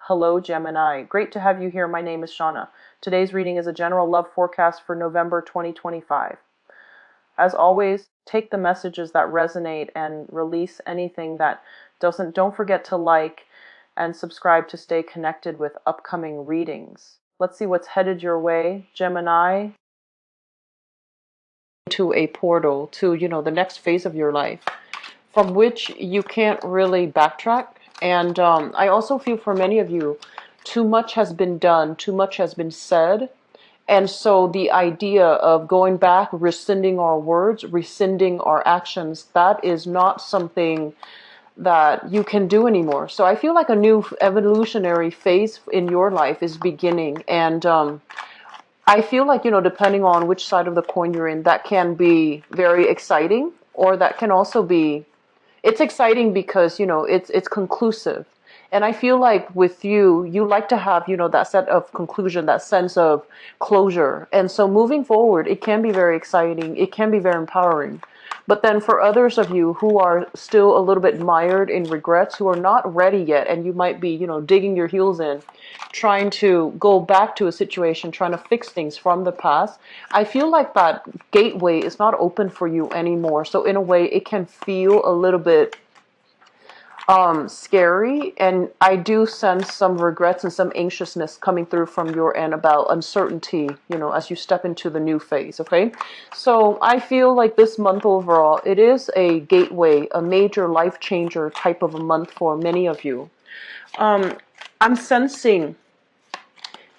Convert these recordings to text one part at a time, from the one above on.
Hello, Gemini. Great to have you here. My name is Shauna. Today's reading is a general love forecast for November 2025. As always, take the messages that resonate and release anything that doesn't. Don't forget to like and subscribe to stay connected with upcoming readings. Let's see what's headed your way, Gemini. To a portal to, the next phase of your life, from which you can't really backtrack. And I also feel for many of you, too much has been done, too much has been said. And so the idea of going back, rescinding our words, rescinding our actions, that is not something that you can do anymore. So I feel like a new evolutionary phase in your life is beginning. And I feel like, depending on which side of the coin you're in, that can be very exciting, or that can also be, it's exciting because, it's conclusive. And I feel like with you, you like to have, that set of conclusion, that sense of closure. And so moving forward, it can be very exciting. It can be very empowering. But then for others of you who are still a little bit mired in regrets, who are not ready yet, and you might be, digging your heels in, trying to go back to a situation, trying to fix things from the past, I feel like that gateway is not open for you anymore. So in a way, it can feel a little bit scary, and I do sense some regrets and some anxiousness coming through from your end about uncertainty, as you step into the new phase. Okay, so I feel like this month overall, it is a gateway, a major life changer type of a month for many of you. I'm sensing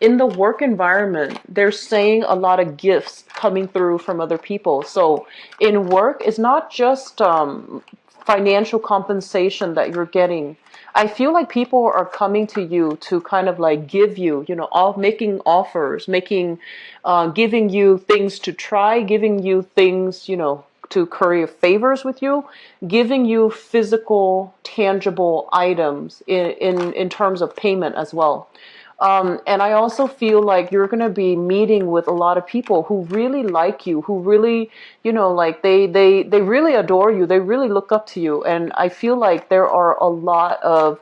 in the work environment, they're saying a lot of gifts coming through from other people. So in work, it's not just financial compensation that you're getting. I feel like people are coming to you to kind of like give you, making offers, giving you things to try, giving you things, to curry favors with you, giving you physical, tangible items in terms of payment as well. And I also feel like you're going to be meeting with a lot of people who really like you, who really, like they really adore you. They really look up to you. And I feel like there are a lot of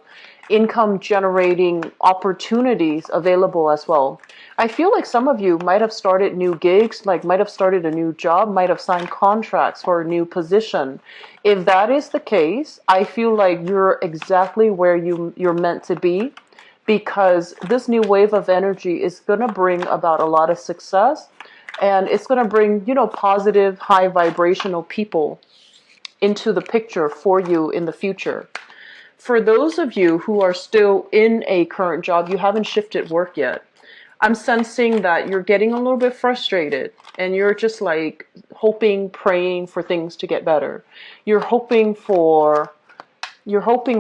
income generating opportunities available as well. I feel like some of you might have started new gigs, like might have started a new job, might have signed contracts for a new position. If that is the case, I feel like you're exactly where you're meant to be, because this new wave of energy is going to bring about a lot of success, and it's going to bring, positive, high vibrational people into the picture for you in the future. For those of you who are still in a current job, you haven't shifted work yet, I'm sensing that you're getting a little bit frustrated, and you're just like hoping, praying for things to get better. You're hoping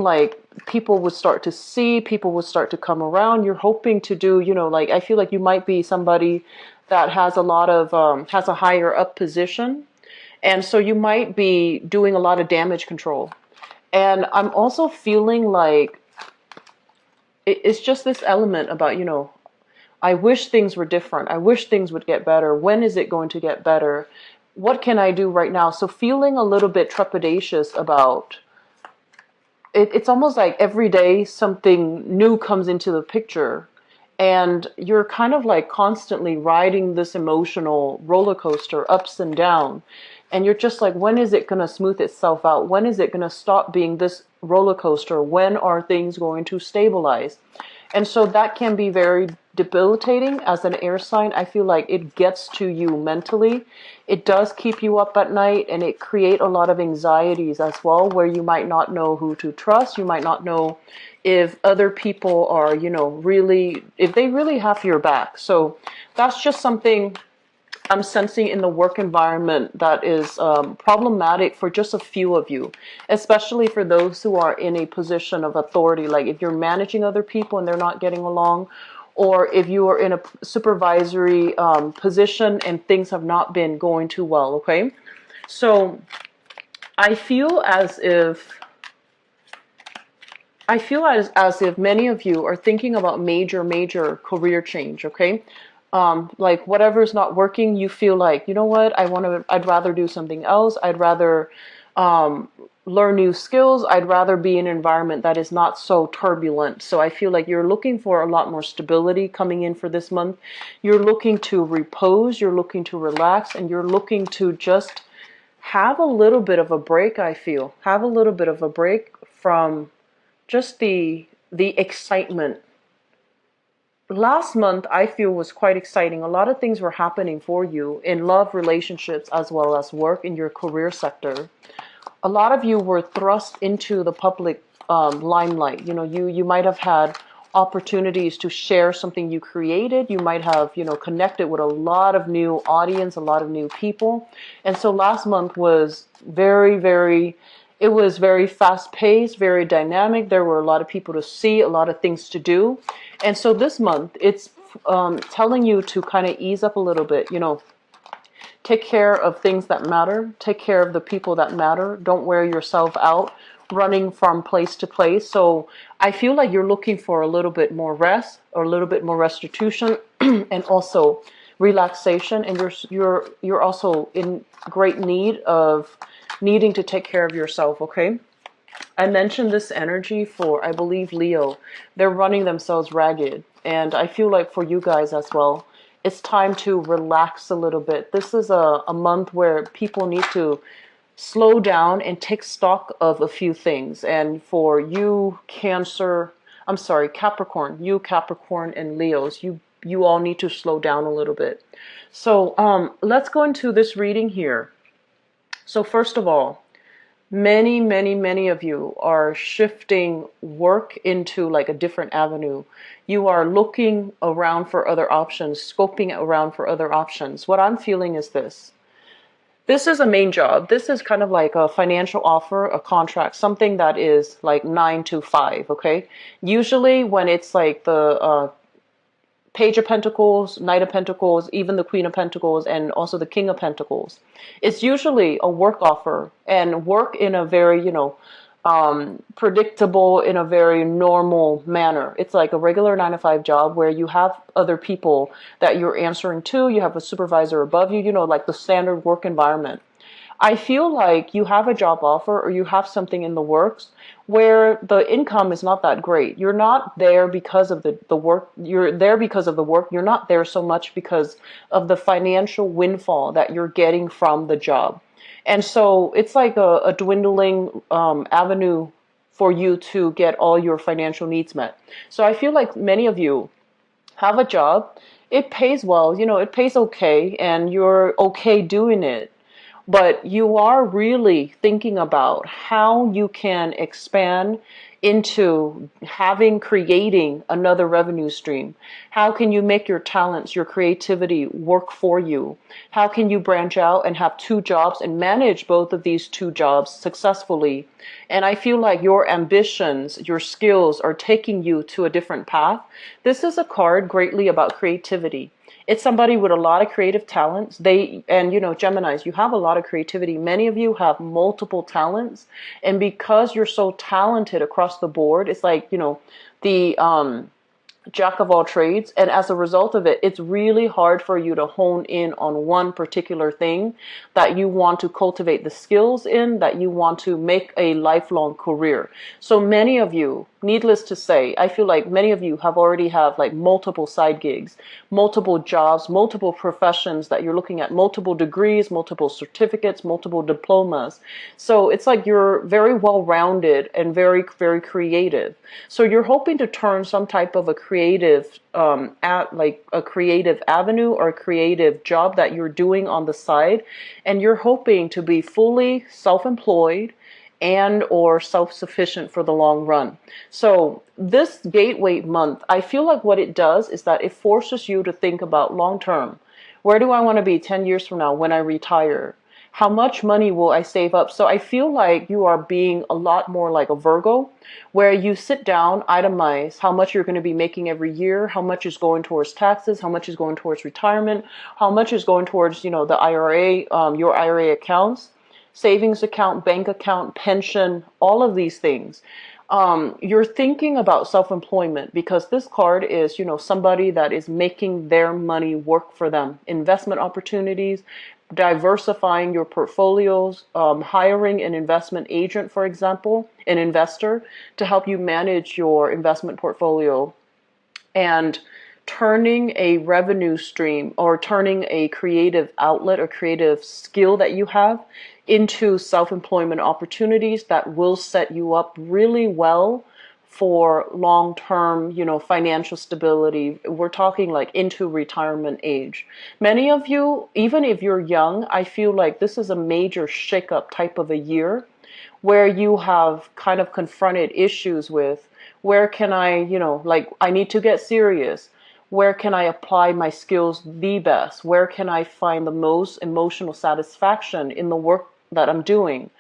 like people would start to see, people would start to come around. You're hoping to do, like, I feel like you might be somebody that has a lot of, has a higher up position. And so you might be doing a lot of damage control. And I'm also feeling like it's just this element about, I wish things were different. I wish things would get better. When is it going to get better? What can I do right now? So feeling a little bit trepidatious about it's almost like every day something new comes into the picture, and you're kind of like constantly riding this emotional roller coaster, ups and down. And you're just like, when is it going to smooth itself out? When is it going to stop being this roller coaster? When are things going to stabilize? And so that can be very debilitating as an air sign. I feel like it gets to you mentally. It does keep you up at night, and it creates a lot of anxieties as well, where you might not know who to trust. You might not know if other people are, really, if they really have your back. So that's just something I'm sensing in the work environment that is problematic for just a few of you, especially for those who are in a position of authority. Like if you're managing other people and they're not getting along, or if you are in a supervisory position and things have not been going too well, okay? So I feel as if many of you are thinking about major career change, okay? Like whatever's not working, you feel like, you know what, I'd rather do something else. I'd rather learn new skills. I'd rather be in an environment that is not so turbulent. So I feel like you're looking for a lot more stability coming in for this month. You're looking to repose, you're looking to relax, and you're looking to just have a little bit of a break, I feel. Have a little bit of a break from just the excitement. Last month, I feel, was quite exciting. A lot of things were happening for you in love, relationships, as well as work in your career sector. A lot of you were thrust into the public limelight. You might have had opportunities to share something you created. You might have, connected with a lot of new audience, a lot of new people. And so last month was it was very fast paced, very dynamic. There were a lot of people to see, a lot of things to do. And so this month, it's telling you to kind of ease up a little bit, take care of things that matter. Take care of the people that matter. Don't wear yourself out running from place to place. So I feel like you're looking for a little bit more rest or a little bit more restitution and also relaxation. And you're also in great need of needing to take care of yourself, okay? I mentioned this energy for, I believe, Leo. They're running themselves ragged. And I feel like for you guys as well, it's time to relax a little bit. This is a month where people need to slow down and take stock of a few things. And for you, Capricorn, you Capricorn and Leos, you all need to slow down a little bit. So let's go into this reading here. So first of all, many of you are shifting work into like a different avenue. You are looking around for other options, scoping around for other options. What I'm feeling is this. This is a main job. This is kind of like a financial offer, a contract, something that is like 9 to 5, okay? Usually when it's like the Page of Pentacles, Knight of Pentacles, even the Queen of Pentacles, and also the King of Pentacles. It's usually a work offer and work in a very, predictable, in a very normal manner. It's like a regular 9 to 5 job where you have other people that you're answering to. You have a supervisor above you, like the standard work environment. I feel like you have a job offer or you have something in the works where the income is not that great. You're not there because of the work. You're there because of the work. You're not there so much because of the financial windfall that you're getting from the job. And so it's like a dwindling avenue for you to get all your financial needs met. So I feel like many of you have a job. It pays well, it pays okay, and you're okay doing it. But you are really thinking about how you can expand into creating another revenue stream. How can you make your talents, your creativity work for you? How can you branch out and have 2 jobs and manage both of these 2 jobs successfully? And I feel like your ambitions, your skills are taking you to a different path. This is a card greatly about creativity. It's somebody with a lot of creative talents. Geminis, you have a lot of creativity. Many of you have multiple talents. And because you're so talented across the board, it's like, the jack of all trades. And as a result of it, it's really hard for you to hone in on one particular thing that you want to cultivate the skills in, that you want to make a lifelong career. So many of you, needless to say, I feel like many of you already have like multiple side gigs, multiple jobs, multiple professions that you're looking at, multiple degrees, multiple certificates, multiple diplomas. So it's like you're very well-rounded and very, very creative. So you're hoping to turn some type of a creative creative avenue or a creative job that you're doing on the side, and you're hoping to be fully self-employed and or self-sufficient for the long run. So this gateway month, I feel like what it does is that it forces you to think about long term. Where do I want to be 10 years from now when I retire? How much money will I save up? So I feel like you are being a lot more like a Virgo, where you sit down, itemize how much you're going to be making every year, how much is going towards taxes, how much is going towards retirement, how much is going towards, the IRA, your IRA accounts, savings account, bank account, pension, all of these things. You're thinking about self-employment because this card is, somebody that is making their money work for them. Investment opportunities, diversifying your portfolios, hiring an investment agent, for example, an investor to help you manage your investment portfolio, and turning a revenue stream or turning a creative outlet or creative skill that you have into self-employment opportunities that will set you up really well for long-term, financial stability. We're talking like into retirement age. Many of you, even if you're young, I feel like this is a major shakeup type of a year where you have kind of confronted issues with where can I, like I need to get serious. Where can I apply my skills the best? Where can I find the most emotional satisfaction in the work that I'm doing?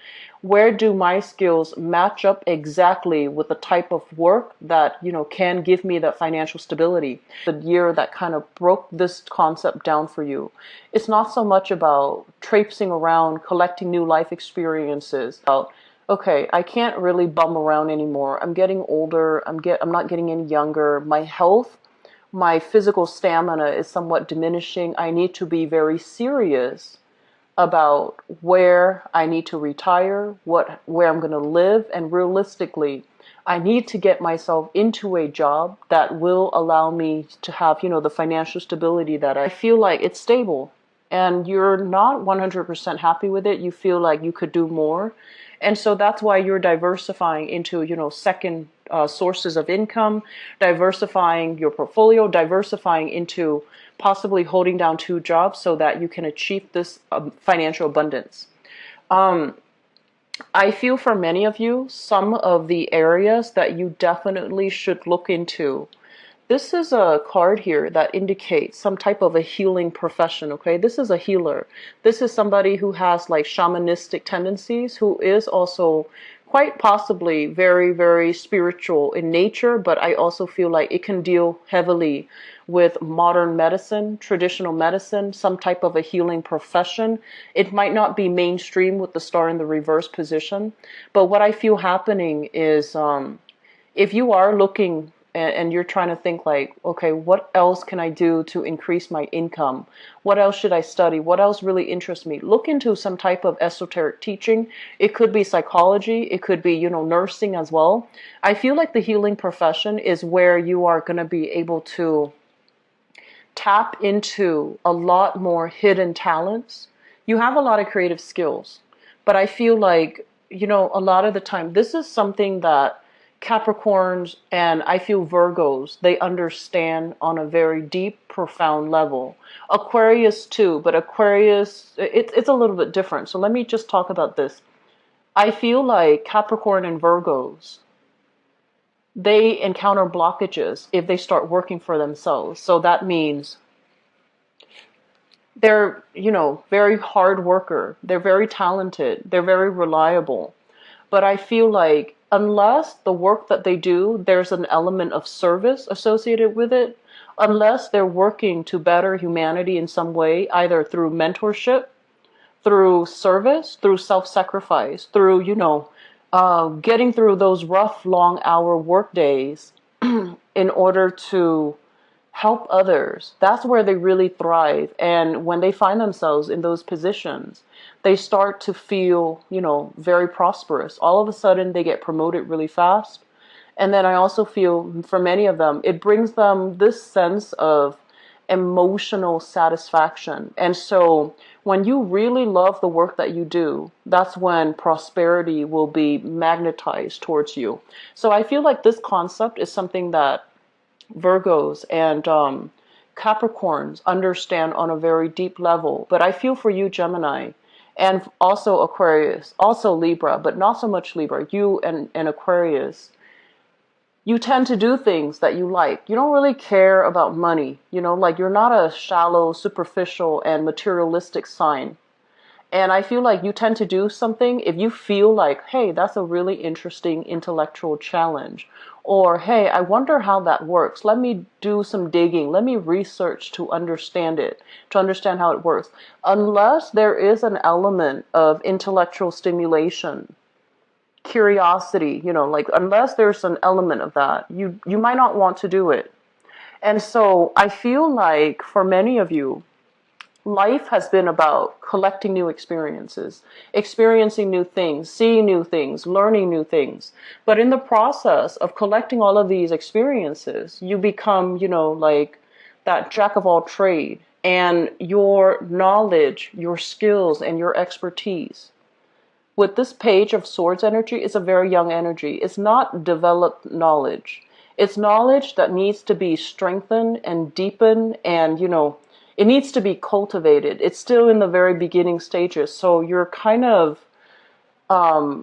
Where do my skills match up exactly with the type of work that, can give me that financial stability? The year that kind of broke this concept down for you. It's not so much about traipsing around, collecting new life experiences, about okay, I can't really bum around anymore. I'm getting older. I'm not getting any younger. My health, my physical stamina is somewhat diminishing. I need to be very serious about where I need to retire, where I'm going to live, and realistically, I need to get myself into a job that will allow me to have, the financial stability that I feel like it's stable. And you're not 100% happy with it. You feel like you could do more. And so that's why you're diversifying into, second sources of income, diversifying your portfolio, diversifying into possibly holding down two jobs so that you can achieve this financial abundance. I feel for many of you, some of the areas that you definitely should look into. This is a card here that indicates some type of a healing profession, okay? This is a healer. This is somebody who has like shamanistic tendencies, who is also quite possibly very, very spiritual in nature, but I also feel like it can deal heavily with modern medicine, traditional medicine, some type of a healing profession. It might not be mainstream with the star in the reverse position, but what I feel happening is if you are looking and you're trying to think like, okay, what else can I do to increase my income? What else should I study? What else really interests me? Look into some type of esoteric teaching. It could be psychology. It could be, nursing as well. I feel like the healing profession is where you are going to be able to tap into a lot more hidden talents. You have a lot of creative skills, but I feel like, a lot of the time, this is something that Capricorns and I feel Virgos, they understand on a very deep, profound level. Aquarius too, but Aquarius, it's a little bit different. So let me just talk about this. I feel like Capricorn and Virgos, they encounter blockages if they start working for themselves. So that means they're, very hard worker. They're very talented. They're very reliable. But I feel like unless the work that they do, there's an element of service associated with it, unless they're working to better humanity in some way, either through mentorship, through service, through self-sacrifice, through, getting through those rough, long hour work days in order to help others. That's where they really thrive. And when they find themselves in those positions, they start to feel, very prosperous. All of a sudden, they get promoted really fast. And then I also feel for many of them, it brings them this sense of emotional satisfaction. And so when you really love the work that you do, that's when prosperity will be magnetized towards you. So I feel like this concept is something that Virgos and Capricorns understand on a very deep level. But I feel for you, Gemini, and also Aquarius, also Libra, but not so much Libra. You and Aquarius, you tend to do things that you like. You don't really care about money. Like you're not a shallow, superficial, and materialistic sign. And I feel like you tend to do something if you feel like, hey, that's a really interesting intellectual challenge. Or, hey, I wonder how that works. Let me do some digging. Let me research to understand it, to understand how it works. Unless there is an element of intellectual stimulation curiosity, like unless there's an element of that, you might not want to do it. And so I feel like for many of you, life has been about collecting new experiences, experiencing new things, seeing new things, learning new things. But in the process of collecting all of these experiences, you become, like that jack of all trade, and your knowledge, your skills, and your expertise with this page of swords energy, it's a very young energy. It's not developed knowledge. It's knowledge that needs to be strengthened and deepened, and it needs to be cultivated. It's still in the very beginning stages. So you're kind of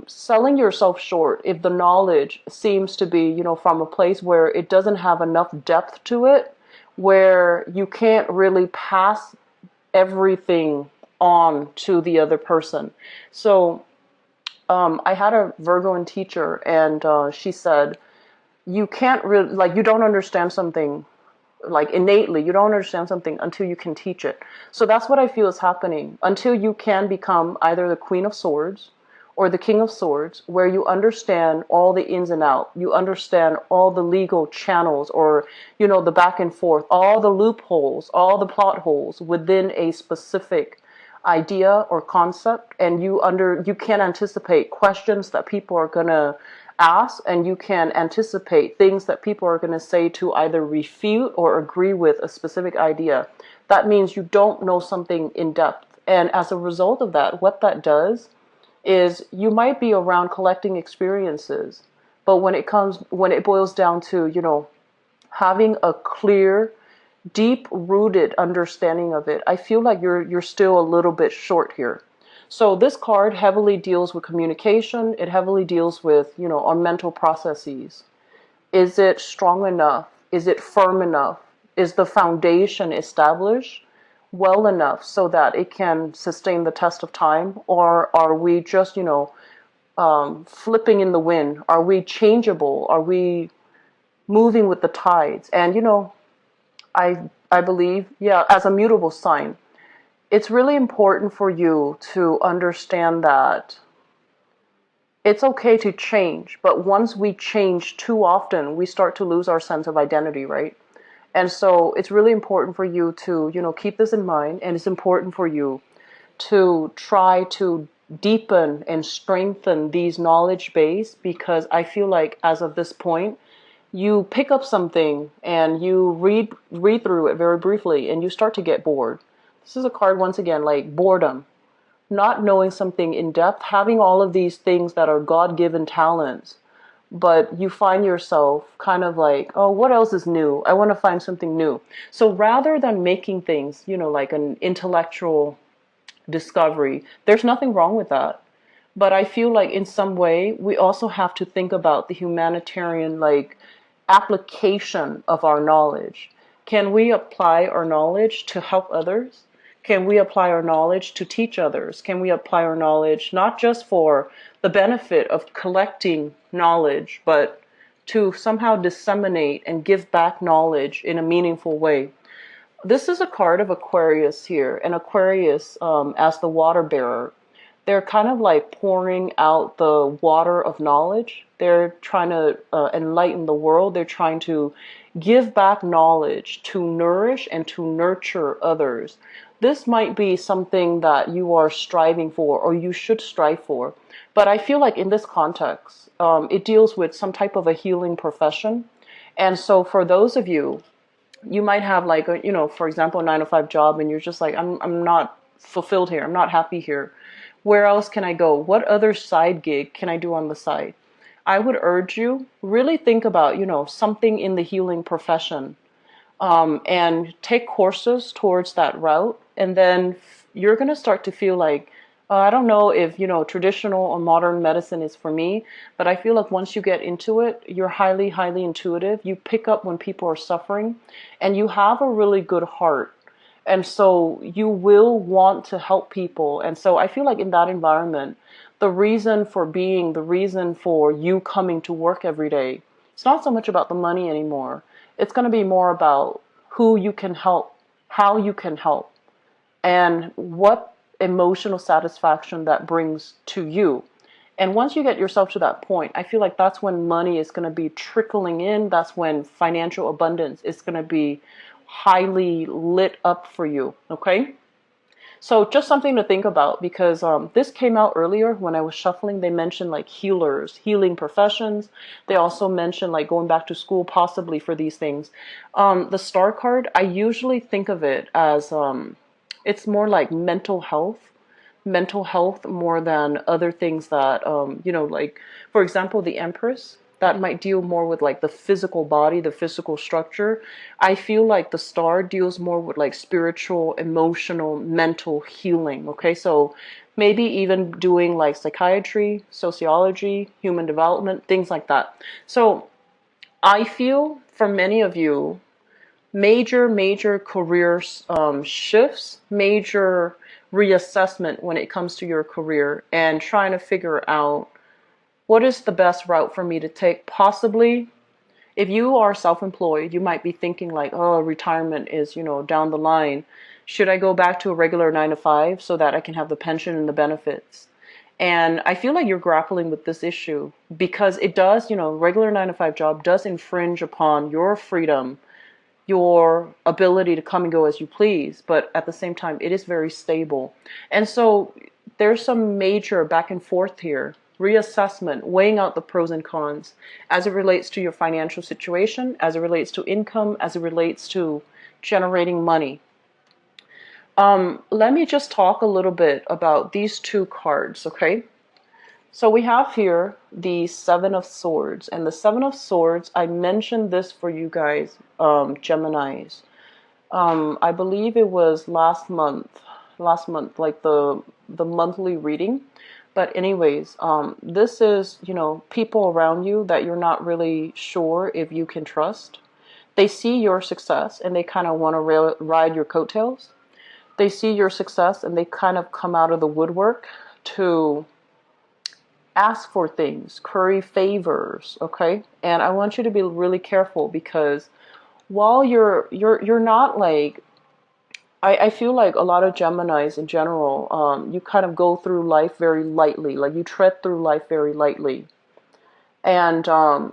selling yourself short if the knowledge seems to be, from a place where it doesn't have enough depth to it, where you can't really pass everything on to the other person. So I had a Virgoan teacher, and she said, you can't really, like, you don't understand something, like innately, you don't understand something until you can teach it. So that's what I feel is happening. Until you can become either the Queen of Swords or the King of Swords, where you understand all the ins and outs, you understand all the legal channels, or, the back and forth, all the loopholes, all the plot holes within a specific idea or concept, and you can anticipate questions that people are going to ask, and you can anticipate things that people are going to say to either refute or agree with a specific idea. That means you don't know something in depth, and as a result of that, what that does is you might be around collecting experiences, but when it boils down to having a clear, deep-rooted understanding of it, I feel like you're still a little bit short here. So this card heavily deals with communication. It heavily deals with, our mental processes. Is it strong enough? Is it firm enough? Is the foundation established well enough so that it can sustain the test of time? Or are we just, flipping in the wind? Are we changeable? Are we moving with the tides? And, I believe, yeah, as a mutable sign, it's really important for you to understand that it's okay to change, but once we change too often, we start to lose our sense of identity, right? And so it's really important for you to, keep this in mind, and it's important for you to try to deepen and strengthen these knowledge base, because I feel like as of this point, you pick up something and you read through it very briefly, and you start to get bored. This is a card, once again, like boredom, not knowing something in depth, having all of these things that are God-given talents, but you find yourself kind of like, oh, what else is new? I want to find something new. So rather than making things, like an intellectual discovery, there's nothing wrong with that. But I feel like in some way, we also have to think about the humanitarian, like, application of our knowledge. Can we apply our knowledge to help others? Can we apply our knowledge to teach others? Can we apply our knowledge not just for the benefit of collecting knowledge, but to somehow disseminate and give back knowledge in a meaningful way? This is a card of Aquarius here, and Aquarius, as the water bearer, they're kind of like pouring out the water of knowledge. They're trying to enlighten the world. They're trying to give back knowledge to nourish and to nurture others. This might be something that you are striving for, or you should strive for. But I feel like in this context, it deals with some type of a healing profession. And so for those of you, you might have like a, for example, a 9-to-5 job, and you're just like, I'm not fulfilled here. I'm not happy here. Where else can I go? What other side gig can I do on the side? I would urge you, really think about, something in the healing profession, and take courses towards that route. And then you're going to start to feel like, I don't know if, traditional or modern medicine is for me, but I feel like once you get into it, you're highly, highly intuitive. You pick up when people are suffering, and you have a really good heart. And so you will want to help people. And so I feel like in that environment, the reason for being, the reason for you coming to work every day, it's not so much about the money anymore. It's going to be more about who you can help, how you can help, and what emotional satisfaction that brings to you. And once you get yourself to that point, I feel like that's when money is going to be trickling in. That's when financial abundance is going to be highly lit up for you. Okay. So just something to think about, because this came out earlier when I was shuffling. They mentioned like healers, healing professions. They also mentioned like going back to school possibly for these things. The star card, I usually think of it as it's more like mental health more than other things that like for example the Empress, that might deal more with like the physical body, the physical structure. I feel like the star deals more with like spiritual, emotional, mental healing. Okay, so maybe even doing like psychiatry, sociology, human development, things like that. So I feel for many of you, major career shifts, major reassessment when it comes to your career, and trying to figure out what is the best route for me to take. Possibly, if you are self-employed, you might be thinking like, oh, retirement is, down the line. Should I go back to a regular 9 to 5 so that I can have the pension and the benefits? And I feel like you're grappling with this issue because it does, regular 9 to 5 job does infringe upon your freedom, your ability to come and go as you please, but at the same time, it is very stable. And so there's some major back and forth here, reassessment, weighing out the pros and cons as it relates to your financial situation, as it relates to income, as it relates to generating money. Let me just talk a little bit about these two cards, okay? So we have here the Seven of Swords, and the Seven of Swords, I mentioned this for you guys, Geminis. I believe it was last month, like the monthly reading. But anyways, this is, people around you that you're not really sure if you can trust. They see your success and they kind of want to ride your coattails. They see your success and they kind of come out of the woodwork to ask for things, curry favors, okay? And I want you to be really careful because while you're not like, I feel like a lot of Geminis in general, you kind of go through life very lightly, like you tread through life very lightly. And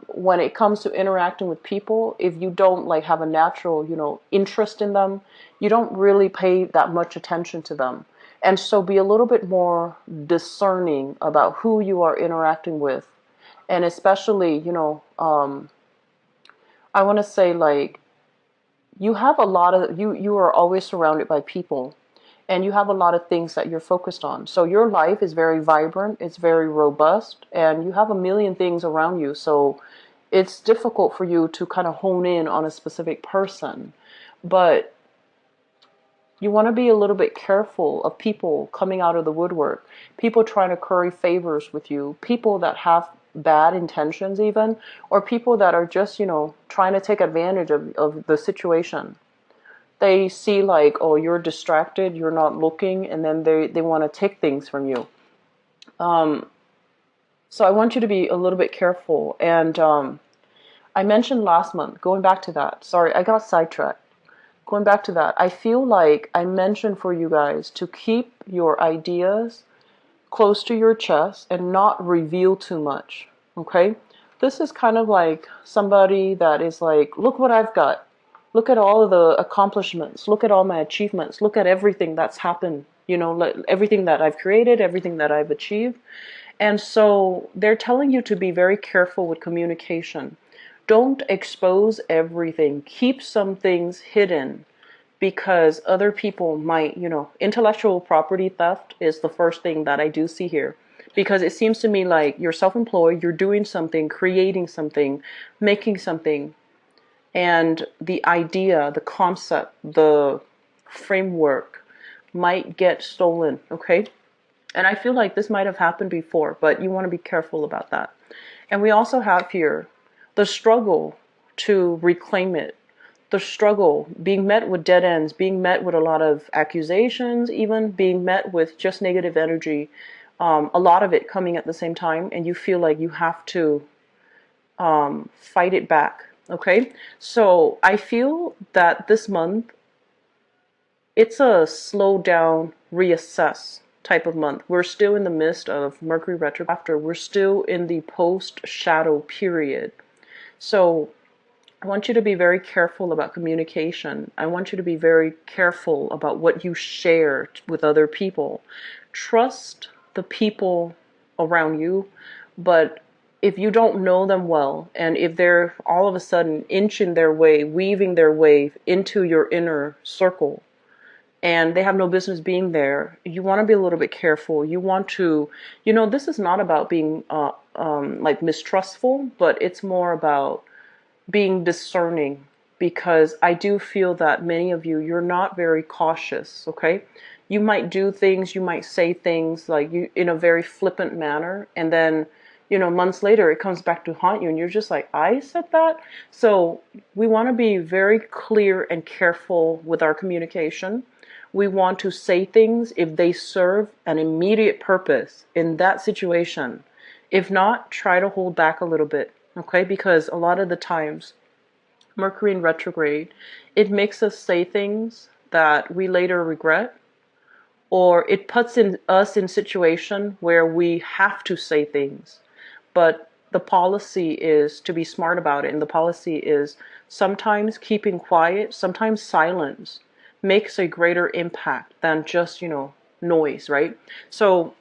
when it comes to interacting with people, if you don't like have a natural, interest in them, you don't really pay that much attention to them. And so be a little bit more discerning about who you are interacting with. And especially, I want to say like you have a lot of, you are always surrounded by people and you have a lot of things that you're focused on. So your life is very vibrant, it's very robust, and you have a million things around you. So it's difficult for you to kind of hone in on a specific person. But you want to be a little bit careful of people coming out of the woodwork, people trying to curry favors with you, people that have bad intentions even, or people that are just, trying to take advantage of the situation. They see like, oh, you're distracted, you're not looking, and then they want to take things from you. So I want you to be a little bit careful. And I mentioned last month, going back to that, sorry, I got sidetracked. Going back to that, I feel like I mentioned for you guys to keep your ideas close to your chest and not reveal too much, okay? This is kind of like somebody that is like, look what I've got. Look at all of the accomplishments. Look at all my achievements. Look at everything that's happened, everything that I've created, everything that I've achieved. And so they're telling you to be very careful with communication. Don't expose everything. Keep some things hidden because other people might, intellectual property theft is the first thing that I do see here. Because it seems to me like you're self-employed, you're doing something, creating something, making something, and the idea, the concept, the framework might get stolen, okay? And I feel like this might have happened before, but you want to be careful about that. And we also have here the struggle to reclaim it, the struggle, being met with dead ends, being met with a lot of accusations, even being met with just negative energy, a lot of it coming at the same time, and you feel like you have to fight it back, okay? So I feel that this month, it's a slow down, reassess type of month. We're still in the midst of Mercury retrograde. After, we're still in the post-shadow period. So I want you to be very careful about communication. I want you to be very careful about what you share with other people. Trust the people around you, but if you don't know them well, and if they're all of a sudden inching their way, weaving their way into your inner circle, and they have no business being there, you want to be a little bit careful. You want to, this is not about being like mistrustful, but it's more about being discerning, because I do feel that many of you, you're not very cautious, okay? You might do things, you might say things like you in a very flippant manner, and then, months later it comes back to haunt you and you're just like, I said that? So we want to be very clear and careful with our communication. We want to say things if they serve an immediate purpose in that situation. If not, try to hold back a little bit. Okay, because a lot of the times, Mercury in retrograde, it makes us say things that we later regret, or it puts us in situation where we have to say things. But the policy is to be smart about it, and the policy is sometimes keeping quiet, sometimes silence makes a greater impact than just, noise, right? So,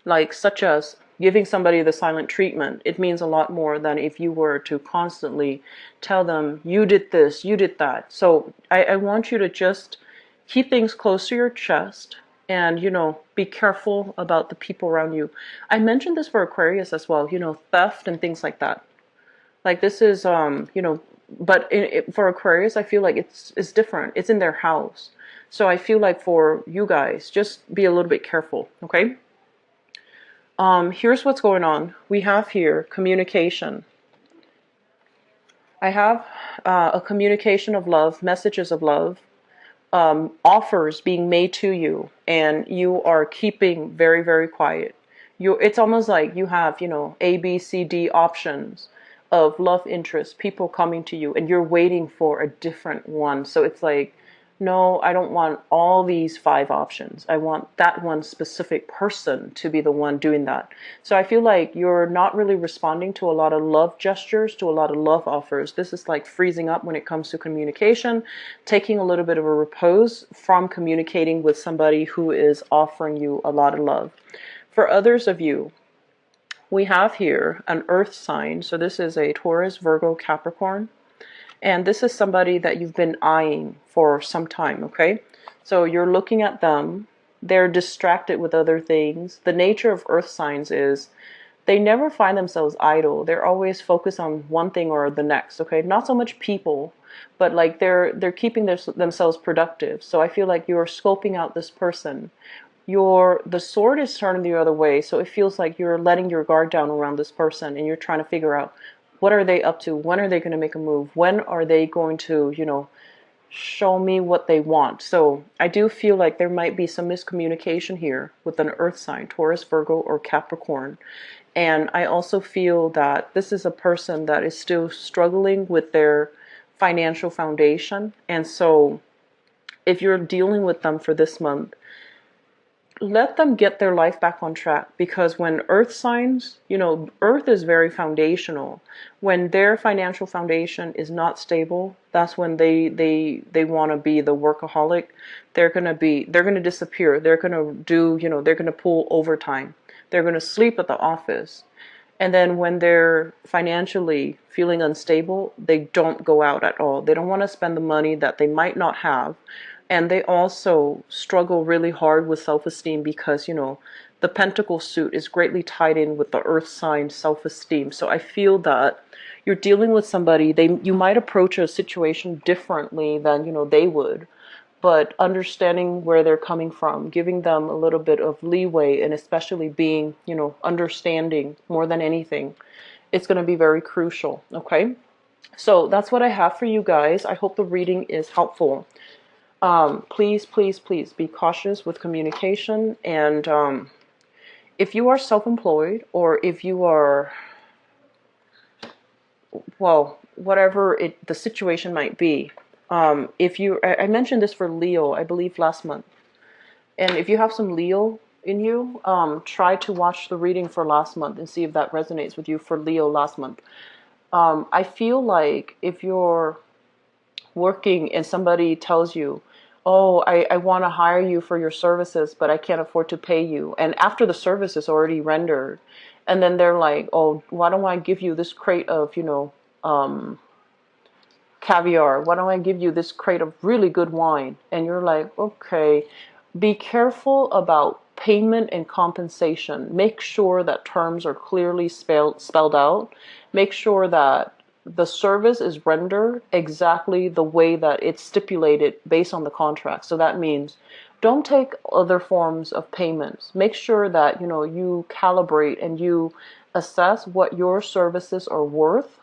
like, such as giving somebody the silent treatment, it means a lot more than if you were to constantly tell them, you did this, you did that. So I want you to just keep things close to your chest and, be careful about the people around you. I mentioned this for Aquarius as well, theft and things like that. Like, this is, but for Aquarius, I feel like it's different. It's in their house. So I feel like for you guys, just be a little bit careful, okay? Here's what's going on. We have here communication. I have a communication of love, messages of love, offers being made to you, and you are keeping very, very quiet. It's almost like you have, A, B, C, D options of love interest, people coming to you, and you're waiting for a different one. So it's like, no, I don't want all these 5 options. I want that one specific person to be the one doing that. So I feel like you're not really responding to a lot of love gestures, to a lot of love offers. This is like freezing up when it comes to communication, taking a little bit of a repose from communicating with somebody who is offering you a lot of love. For others of you, we have here an earth sign. So this is a Taurus, Virgo, Capricorn. And this is somebody that you've been eyeing for some time, okay? So you're looking at them. They're distracted with other things. The nature of earth signs is they never find themselves idle. They're always focused on one thing or the next, okay? Not so much people, but like they're keeping themselves productive. So I feel like you're scoping out this person. The sword is turning the other way, so it feels like you're letting your guard down around this person and you're trying to figure out, what are they up to? When are they going to make a move? When are they going to, show me what they want? So I do feel like there might be some miscommunication here with an earth sign, Taurus, Virgo, or Capricorn. And I also feel that this is a person that is still struggling with their financial foundation. And so if you're dealing with them for this month, let them get their life back on track, because when earth signs, earth is very foundational. When their financial foundation is not stable, that's when they want to be the workaholic. They're going to disappear. They're going to do, they're going to pull overtime. They're going to sleep at the office. And then when they're financially feeling unstable, they don't go out at all. They don't want to spend the money that they might not have. And they also struggle really hard with self-esteem because, the pentacle suit is greatly tied in with the earth sign self-esteem. So I feel that you're dealing with somebody, you might approach a situation differently than, they would. But understanding where they're coming from, giving them a little bit of leeway, and especially being, understanding more than anything, it's going to be very crucial, okay? So that's what I have for you guys. I hope the reading is helpful. Please, please, please be cautious with communication. And if you are self-employed, or if you are, well, whatever the situation might be, I mentioned this for Leo, I believe last month. And if you have some Leo in you, try to watch the reading for last month and see if that resonates with you for Leo last month. I feel like if you're working and somebody tells you, oh, I want to hire you for your services, but I can't afford to pay you. And after the service is already rendered, and then they're like, oh, why don't I give you this crate of, caviar? Why don't I give you this crate of really good wine? And you're like, okay, be careful about payment and compensation. Make sure that terms are clearly spelled out. Make sure that the service is rendered exactly the way that it's stipulated based on the contract. So that means don't take other forms of payments. Make sure that you calibrate and you assess what your services are worth,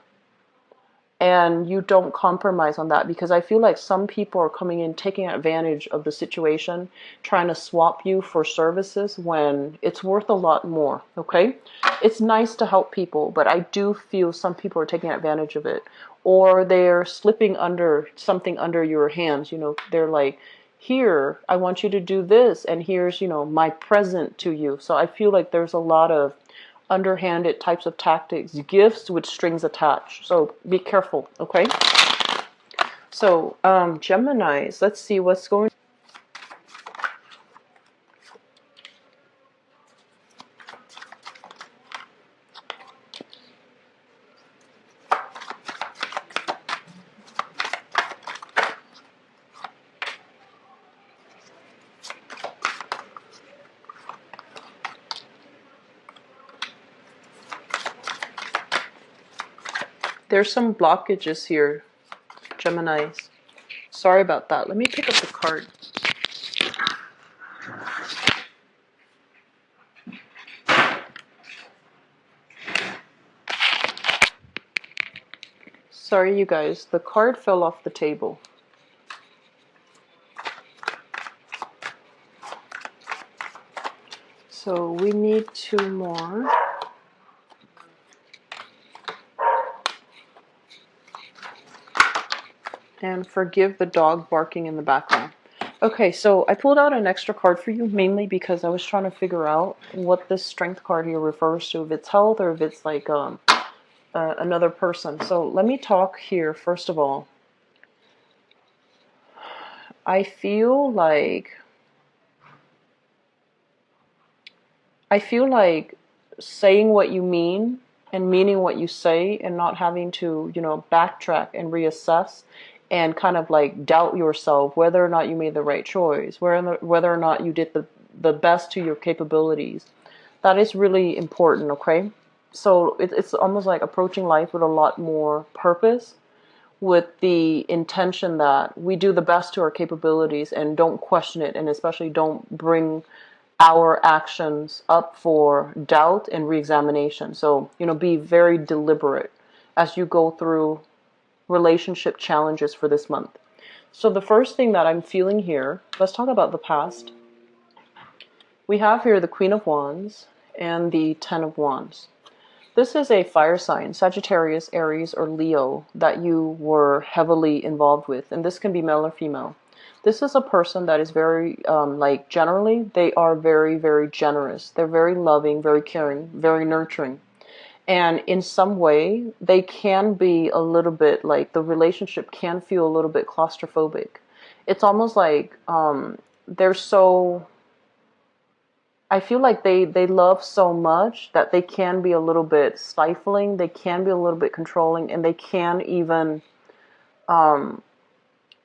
and you don't compromise on that, because I feel like some people are coming in taking advantage of the situation, trying to swap you for services when it's worth a lot more. Okay, it's nice to help people, but I do feel some people are taking advantage of it, or they're slipping under something under your hands. They're like, here, I want you to do this, and here's my present to you. So I feel like there's a lot of underhanded types of tactics, gifts with strings attached. So be careful, okay? So, Geminis, let's see what's going on. There's some blockages here, Geminis. Sorry about that. Let me pick up the card. Sorry, you guys. The card fell off the table. So we need 2 more. And forgive the dog barking in the background. Okay, so I pulled out an extra card for you, mainly because I was trying to figure out what this strength card here refers to, if it's health or if it's like another person. So let me talk here, first of all. I feel like saying what you mean and meaning what you say, and not having to, backtrack and reassess and kind of like doubt yourself whether or not you made the right choice, whether or not you did the best to your capabilities. That is really important, okay? So it's almost like approaching life with a lot more purpose, with the intention that we do the best to our capabilities and don't question it, and especially don't bring our actions up for doubt and reexamination. So, be very deliberate as you go through relationship challenges for this month. So the first thing that I'm feeling here, let's talk about the past. We have here the Queen of Wands and the Ten of Wands. This is a fire sign, Sagittarius, Aries, or Leo, that you were heavily involved with. And this can be male or female. This is a person that is very, generally, they are very, very generous. They're very loving, very caring, very nurturing. And in some way, they can be a little bit like, the relationship can feel a little bit claustrophobic. It's almost like they're so, I feel like they love so much that they can be a little bit stifling, they can be a little bit controlling, and they can even,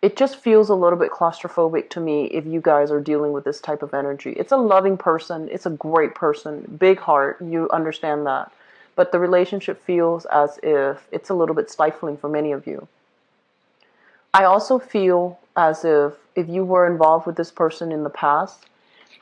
it just feels a little bit claustrophobic to me if you guys are dealing with this type of energy. It's a loving person, it's a great person, big heart, you understand that. But the relationship feels as if it's a little bit stifling for many of you. I also feel as if you were involved with this person in the past,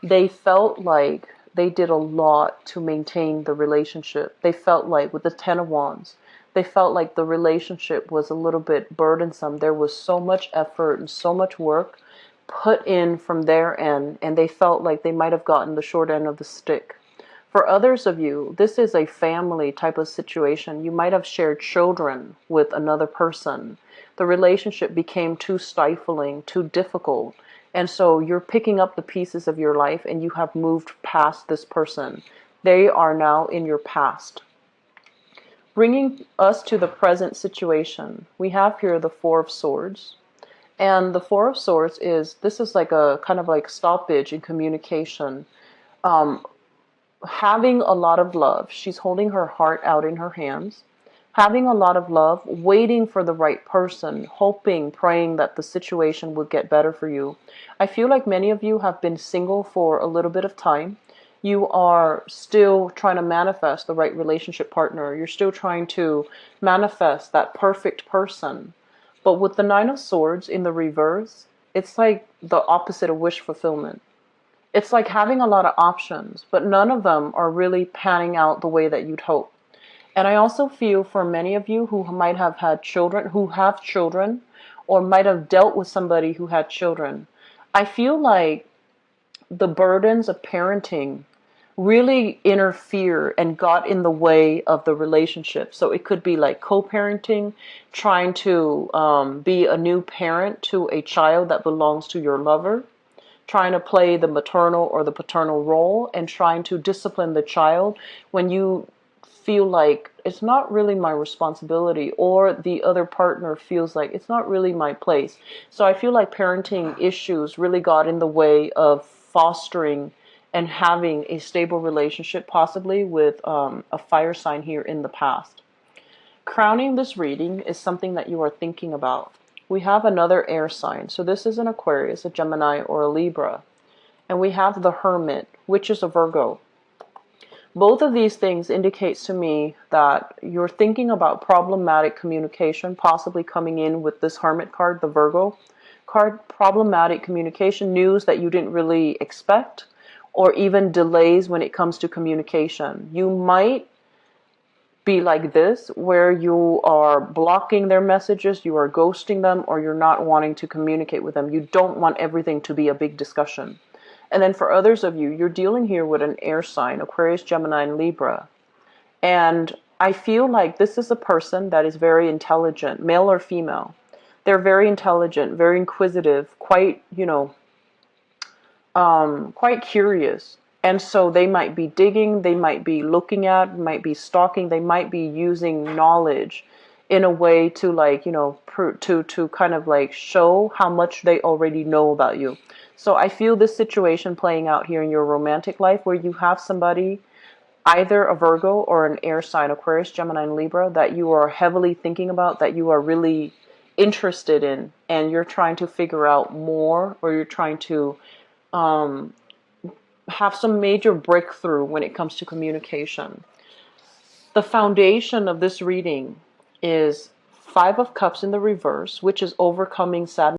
they felt like they did a lot to maintain the relationship. They felt like, with the Ten of Wands, they felt like the relationship was a little bit burdensome. There was so much effort and so much work put in from their end, and they felt like they might have gotten the short end of the stick. For others of you, this is a family type of situation. You might have shared children with another person. The relationship became too stifling, too difficult, And so you're picking up the pieces of your life and you have moved past this person. They are now in your past. Bringing us to the present situation, we have here the Four of Swords. And the Four of Swords this is like a kind of like stoppage in communication. Having a lot of love. She's holding her heart out in her hands. Having a lot of love, waiting for the right person, hoping, praying that the situation would get better for you. I feel like many of you have been single for a little bit of time. You are still trying to manifest the right relationship partner. You're still trying to manifest that perfect person. But with the Nine of Swords in the reverse, it's like the opposite of wish fulfillment. It's like having a lot of options, but none of them are really panning out the way that you'd hope. And I also feel for many of you who might have had children, who have children, or might have dealt with somebody who had children, I feel like the burdens of parenting really interfere and got in the way of the relationship. So it could be like co-parenting, trying to be a new parent to a child that belongs to your lover, trying to play the maternal or the paternal role, and trying to discipline the child when you feel like it's not really my responsibility, or the other partner feels like it's not really my place. So I feel like parenting issues really got in the way of fostering and having a stable relationship, possibly with a fire sign here in the past. Crowning this reading is something that you are thinking about. We have another air sign. So this is an Aquarius, a Gemini, or a Libra. And we have the Hermit, which is a Virgo. Both of these things indicates to me that you're thinking about problematic communication, possibly coming in with this Hermit card, the Virgo card, problematic communication, news that you didn't really expect, or even delays when it comes to communication. You might be like this, where you are blocking their messages, you are ghosting them, or you're not wanting to communicate with them. You don't want everything to be a big discussion. And then for others of you, you're dealing here with an air sign, Aquarius, Gemini, and Libra. And I feel like this is a person that is very intelligent, male or female. They're very intelligent, very inquisitive, quite, quite curious. And so they might be digging, they might be looking at, might be stalking, they might be using knowledge in a way to to kind of like show how much they already know about you. So I feel this situation playing out here in your romantic life, where you have somebody, either a Virgo or an air sign, Aquarius, Gemini, and Libra, that you are heavily thinking about, that you are really interested in, and you're trying to figure out more, or you're trying to have some major breakthrough when it comes to communication. The foundation of this reading is Five of Cups in the reverse, which is overcoming sadness